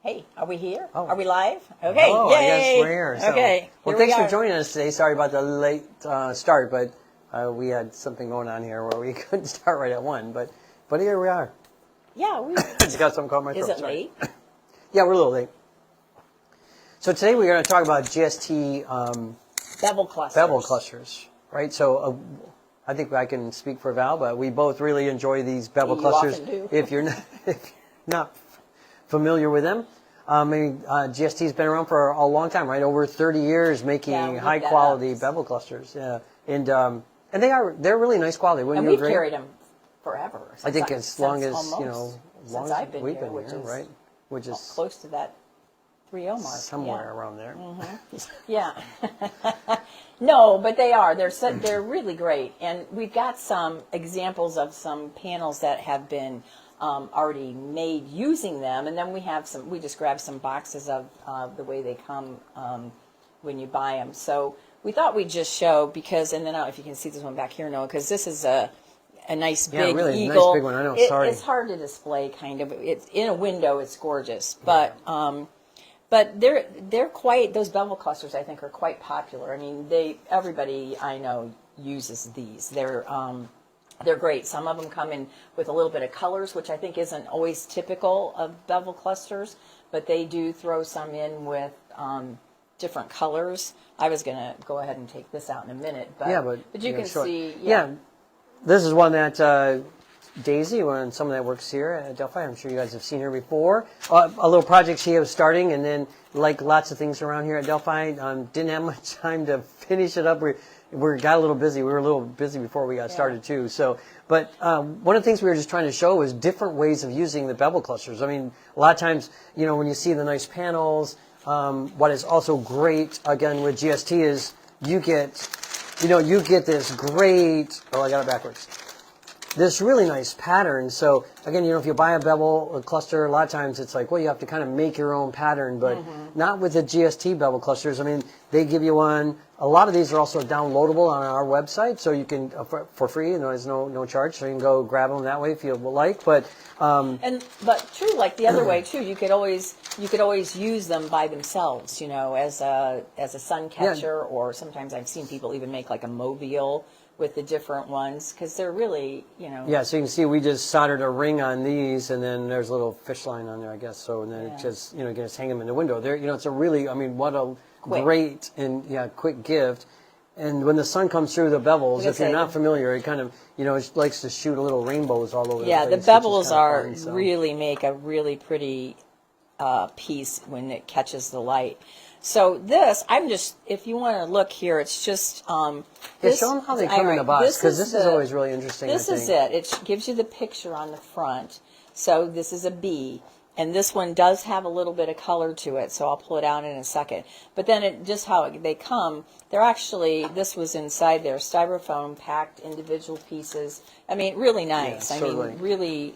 Hey, are we here? Oh. Are we live? Okay, oh, yay! I guess we're here. So, Okay, well, here thanks we for are. joining us today. Sorry about the late start, but we had something going on here where we couldn't start right at 1. But here we are. Yeah, we. Just got something caught in my throat. Is it Sorry. late? Yeah, we're a little late. So today we're going to talk about GST Bevel clusters. Bevel clusters, right? So I think I can speak for Val, but we both really enjoy these bevel You clusters. often do. If you're not familiar with them. GST's been around for a long time, right? Over 30 years making Yeah, look high that quality up. bevel clusters. Yeah. And they're really nice quality. Wouldn't And you we've agree? carried them forever. I think since as long as, almost, you know, as long since as I've been we've here, been which here, is right? Which is close to that 3.0 mark. somewhere around there. Yeah. No, but they are. They're really great. And we've got some examples of some panels that have been already made using them, and then we have some. We just grabbed some boxes of the way they come when you buy them. So we thought we'd just show because, and then I don't know if you can see this one back here, Noah, because this is a nice big really eagle. nice big one. I know. Sorry. It's hard to display, kind of. It's in a window. It's gorgeous, but they're quite. Those bevel clusters, I think, are quite popular. I mean, everybody I know uses these. They're great. Some of them come in with a little bit of colors, which I think isn't always typical of bevel clusters, but they do throw some in with different colors. I was going to go ahead and take this out in a minute, but you can see. Yeah, this is one that Daisy, someone that works here at Delphi, I'm sure you guys have seen her before. A little project she was starting, and then like lots of things around here at Delphi, didn't have much time to finish it up. We got a little busy. We were a little busy before we got started too. So, but one of the things we were just trying to show was different ways of using the bevel clusters. I mean, a lot of times, you know, when you see the nice panels, what is also great again with GST is you get this great. Oh, I got it backwards. This really nice pattern. So again, you know, if you buy a bevel cluster, a lot of times it's like, well, you have to kind of make your own pattern, but not with the GST bevel clusters. I mean, they give you one. A lot of these are also downloadable on our website, so you can for free. You know, there's no charge, so you can go grab them that way if you like. But but true, like the other way too. You could always use them by themselves. You know, as a sun catcher, or sometimes I've seen people even make like a mobile with the different ones, because they're really, you know. Yeah, so you can see we just soldered a ring on these, and then there's a little fish line on there, I guess. So and then it just, you know, you can just hang them in the window. There, you know, it's a really, I mean, what a great and quick gift. And when the sun comes through the bevels, if you're not familiar, it kind of, you know, it likes to shoot little rainbows all over the place. Yeah, the bevels really make a really pretty piece when it catches the light. So this, if you want to look here, it's just, show them how they come in the box, because this is always really interesting. This is it. It gives you the picture on the front. So this is a B, and this one does have a little bit of color to it, so I'll pull it out in a second. But then just how they come, they're actually, this was inside there, styrofoam packed individual pieces. I mean, really nice. Yeah, I mean, really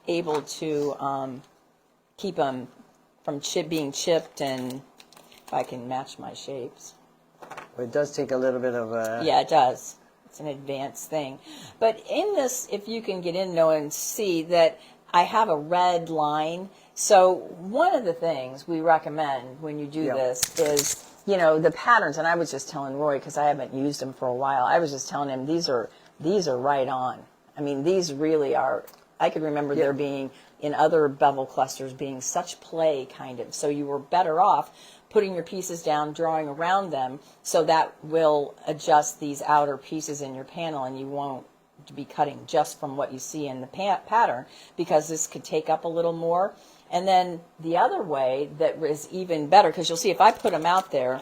able to keep them from being chipped, and if I can match my shapes. It does take a little bit of Yeah, it does. It's an advanced thing. But in this, if you can get in, Noah, and see that I have a red line. So one of the things we recommend when you do this is, you know, the patterns. And I was just telling Roy, because I haven't used them for a while, I was just telling him these are right on. I mean, these really are. I could remember there being, in other bevel clusters, being such play, kind of. So you were better off putting your pieces down, drawing around them, so that will adjust these outer pieces in your panel, and you won't be cutting just from what you see in the pattern, because this could take up a little more. And then the other way that is even better, because you'll see if I put them out there,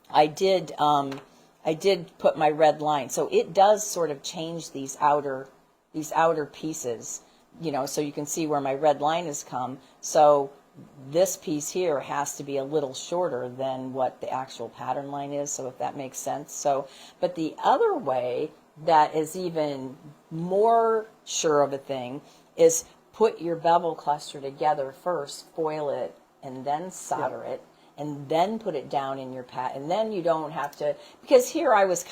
I did put my red line, so it does sort of change these outer pieces, you know, so you can see where my red line has come. So this piece here has to be a little shorter than what the actual pattern line is, so if that makes sense. So, but the other way that is even more sure of a thing is put your bevel cluster together first, foil it, and then solder it, and then put it down in your and then you don't have to, because here I was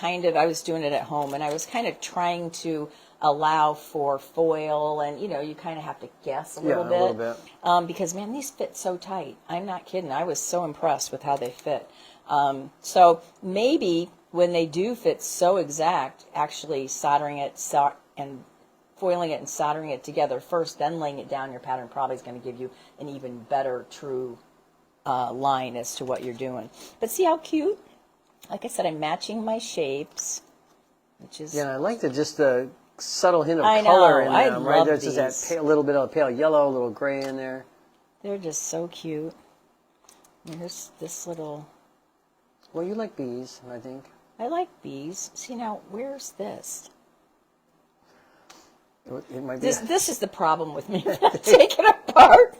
doing it at home, and I was kind of trying to allow for foil, and you kind of have to guess a little bit. A little bit. Because man, these fit so tight. I'm not kidding. I was so impressed with how they fit. So maybe when they do fit so exact, actually soldering it and foiling it and soldering it together first, then laying it down your pattern probably is going to give you an even better true line as to what you're doing. But see how cute? Like I said, I'm matching my shapes, which is... Yeah, I like just the subtle hint of I color know, in I them, love right? There's these. just that little bit of pale yellow, a little gray in there. They're just so cute. And here's this little... Well, you like bees, I think. I like bees. See, now, where's this? It might be. This is the problem with me. Take it apart.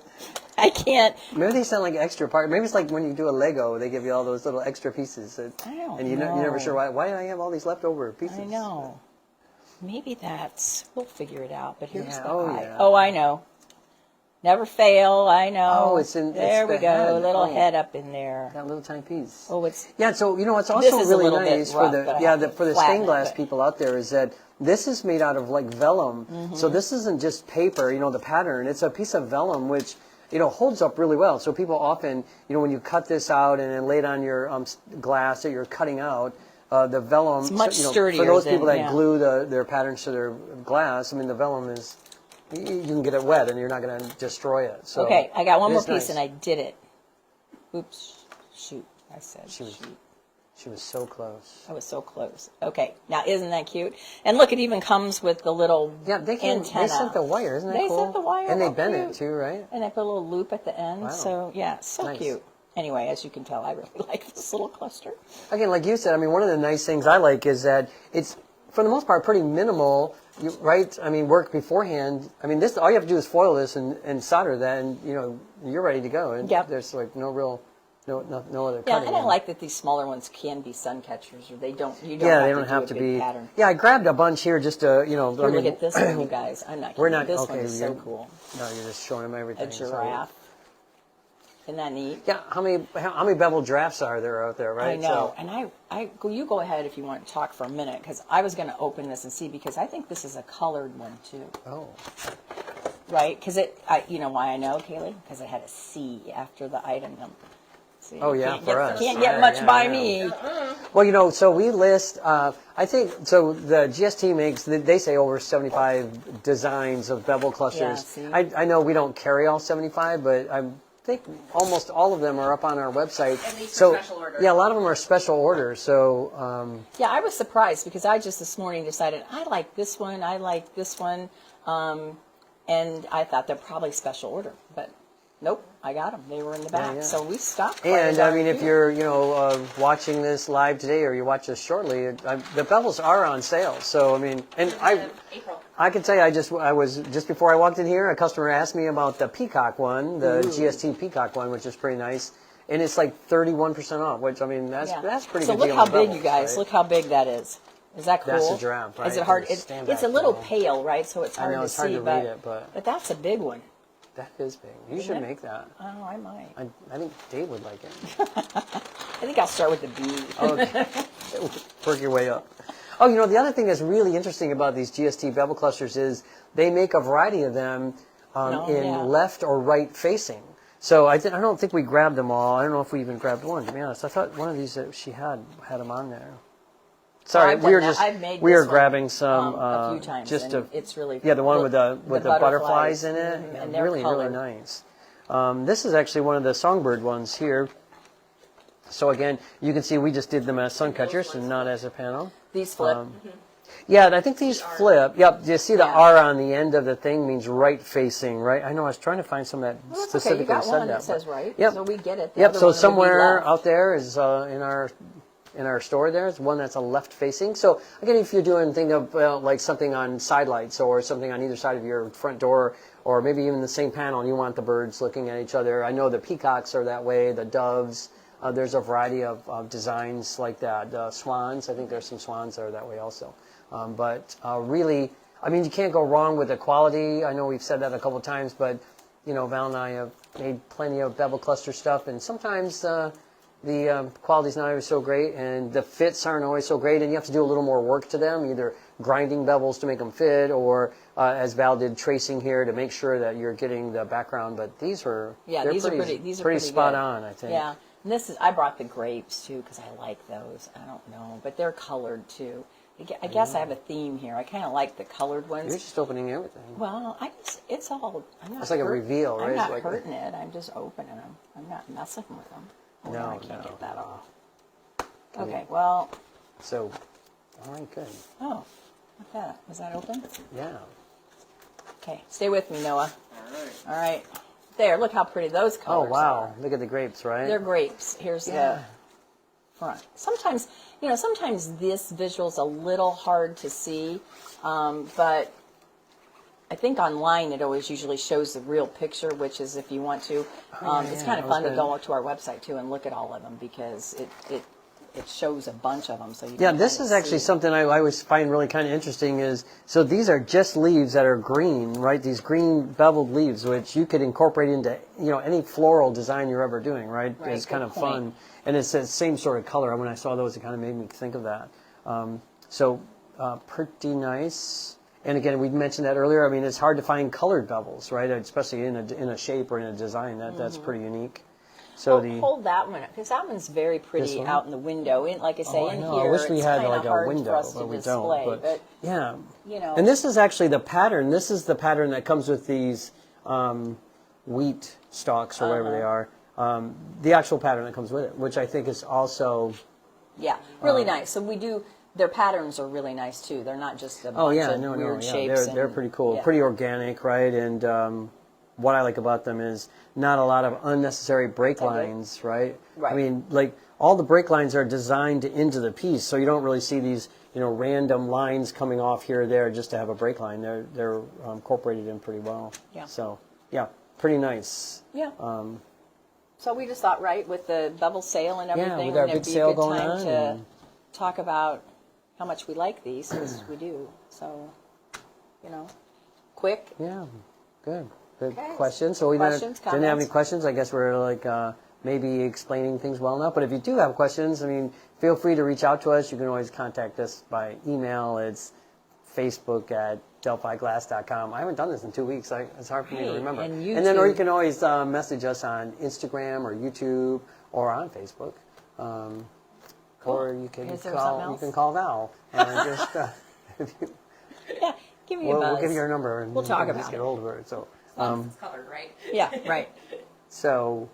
I can't. Maybe they sound like extra part. Maybe it's like when you do a Lego, they give you all those little extra pieces. I don't and you're know. never sure why do I have all these leftover pieces. I know. Maybe we'll figure it out. But here's the oh, eye. yeah. Oh, I know. Never fail. I know. Oh, it's there we the go. head. Little head up in there. That little tiny piece. Oh, it's so it's This also is a really little bit nice rough, for but I have to for the flatten stained it, glass but- people out there is that this is made out of like vellum. So this isn't just paper, the pattern. It's a piece of vellum which holds up really well. So people often, when you cut this out and then lay it on your glass that you're cutting out, the vellum, It's much sturdier for those people than- that yeah. glue their patterns to their glass, I mean the vellum is, you can get it wet and you're not going to destroy it. So okay, I got one more it's piece nice. and I did it. Oops. Shoot. I said shoot. She was so close. I was so close. Okay, now isn't that cute? And look, it even comes with the little They antenna. sent the wire, isn't that They cool? sent the wire. And they how bend cute. it too, right? And I put a little loop at the end. Wow. So yeah, so Nice. cute. Anyway, as you can tell, I really like this little cluster. Again, like you said, I mean, one of the nice things I like is that it's, for the most part, pretty minimal, right? I mean, work beforehand. I mean, all you have to do is foil this and solder that, and you're ready to go. And Yep. there's like no other Yeah, cutting. and I like that these smaller ones can be sun catchers, or you don't they have don't to have do to a big be. pattern. Yeah, I grabbed a bunch here just to, Here, look at this one, you guys. I'm not kidding. We're not. This okay, one is so you're- cool. No, you're just showing them everything. A giraffe. Isn't that neat? Yeah, how many bevel giraffes are there out there, right? I know, and you go ahead if you want to talk for a minute, because I was going to open this and see, because I think this is a colored one too. Oh. Right? Because you know why I know, Kaylee? Because it had a C after the item number. See, Oh, yeah, can't for get, us. Can't get Yeah, much yeah, by yeah. me. Well, so we list, I think, so the GST makes, they say over 75 designs of bevel clusters. Yeah, see? I know we don't carry all 75, but I think almost all of them are up on our website. At least for So, special order. yeah, a lot of them are special orders. So, Yeah, I was surprised because I just this morning decided I like this one, and I thought they're probably special order, but nope, I got them. They were in the back, yeah. so we stopped. quite and a I darn mean, if few. you're, watching this live today or you watch this shortly, the bevels are on sale. So, I mean, and April. I can tell you, I was just before I walked in here, a customer asked me about the Peacock one, the GST Peacock one, which is pretty nice, and it's like 31% off. Which I mean, that's pretty So good. look deal how on big, bevels, you guys. right? Look how big that is. Is that cool? That's a giraffe, right? Is it hard? It's a It's stand-back a little photo. pale, right? So it's I hard know, to it's hard see, to read it, but that's a big one. that is big. You Isn't should it? make that. Oh, I might. I think Dave would like it. I think I'll start with the B. Okay. Work your way up. Oh, the other thing that's really interesting about these GST bevel clusters is they make a variety of them in left or right facing. So I don't think we grabbed them all. I don't know if we even grabbed one, to be honest. I thought one of these that she had them on there. Sorry, I've we were done that. just I've made we this were one, grabbing some a few times, just and to it's really the one look, with the butterflies in it. mhm, Yeah, and they're really colored. nice. This is actually one of the songbird ones here. So again, you can see we just did them as sun catchers and not as a panel. These flip. Yeah, and I think these flip. Yep, you see the Yeah. R on the end of the thing means right facing, right? I know I was trying to find some that Well, that's okay. specifically You got said one that but- says right, Yep. so we get it. The Yep. other So one would be somewhere left. out there is in our store there is one that's a left facing. So again, if you're doing think of like something on side lights or something on either side of your front door, or maybe even the same panel, and you want the birds looking at each other. I know the peacocks are that way. The doves. There's a variety of designs like that. Swans. I think there's some swans that are that way also. But really, I mean, you can't go wrong with the quality. I know we've said that a couple of times, but Val and I have made plenty of bevel cluster stuff, and sometimes the quality's not always so great, and the fits aren't always so great, and you have to do a little more work to them, either grinding bevels to make them fit, or as Val did, tracing here to make sure that you're getting the background. But these are these are pretty spot good. on, I think. Yeah, and I brought the grapes too because I like those. I don't know, but they're colored too. I guess I have a theme here. I kind of like the colored ones. You're just opening everything. Well, it's all. I'm not. It's like a reveal, right? I'm not like hurting it. I'm just opening them. I'm not messing with them. Hold on, I can't get that off. Okay, well. So, all right, good. Oh, what's that? Was that open? Yeah. Okay, stay with me, Noah. All right. There, look how pretty those colors Oh, wow. are. Look at the grapes, right? They're grapes. Here's the front. Sometimes this visual's a little hard to see, but I think online it always usually shows the real picture, which is if you want to. It's kind of fun to go to our website too and look at all of them because it shows a bunch of them. So you can this is actually something I always find really kind of interesting is, so these are just leaves that are green, right? These green beveled leaves, which you could incorporate into, any floral design you're ever doing, right? It's kind of fun. And it's the same sort of color. When I saw those, it kind of made me think of that. Pretty nice. And again, we mentioned that earlier. I mean, it's hard to find colored bevels, right? Especially in a shape or in a design. That's pretty unique. So hold that one up because that one's very pretty out in the window. Like I say, in here, I wish we had like a window, but we display, don't. But yeah, And this is actually the pattern. This is the pattern that comes with these wheat stalks or whatever they are. The actual pattern that comes with it, which I think is also really nice. So their patterns are really nice too. They're not just a bunch of weird shapes. They're pretty cool, pretty organic, right? And what I like about them is not a lot of unnecessary break lines, right? I mean, like all the break lines are designed into the piece, so you don't really see these, random lines coming off here or there just to have a break line. They're incorporated in pretty well. Yeah. So pretty nice. Yeah. So we just thought, with the bevel sale and everything, with our big sale going on, to talk about how much we like these, because we do. So, quick. Yeah. Good. Good Okay. questions. So we didn't have any questions. I guess we're like maybe explaining things well enough. But if you do have questions, I mean, feel free to reach out to us. You can always contact us by email. It's Facebook@delphiglass.com. I haven't done this in 2 weeks. It's hard for me to remember. And then, or you can always message us on Instagram or YouTube or on Facebook. Or you can call Val and just give me a buzz. We'll give you our number and we'll talk about just get a hold of her. So. It's covered, right? Yeah, right. So.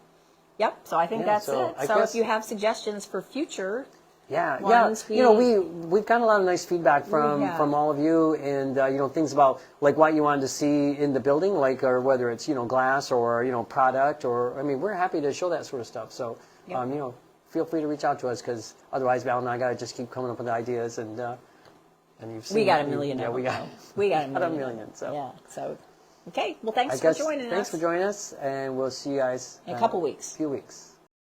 Yep. So I think that's it. I so guess, if you have suggestions for future, ones, we've gotten a lot of nice feedback from all of you, and things about like what you wanted to see in the building, like or whether it's glass or product, or I mean we're happy to show that sort of stuff. So feel free to reach out to us because otherwise Val and I got to just keep coming up with ideas and you've seen we got a million. We got a million. So So. Okay, well, thanks for joining us. Thanks for joining us, and we'll see you guys in a couple weeks. Few weeks.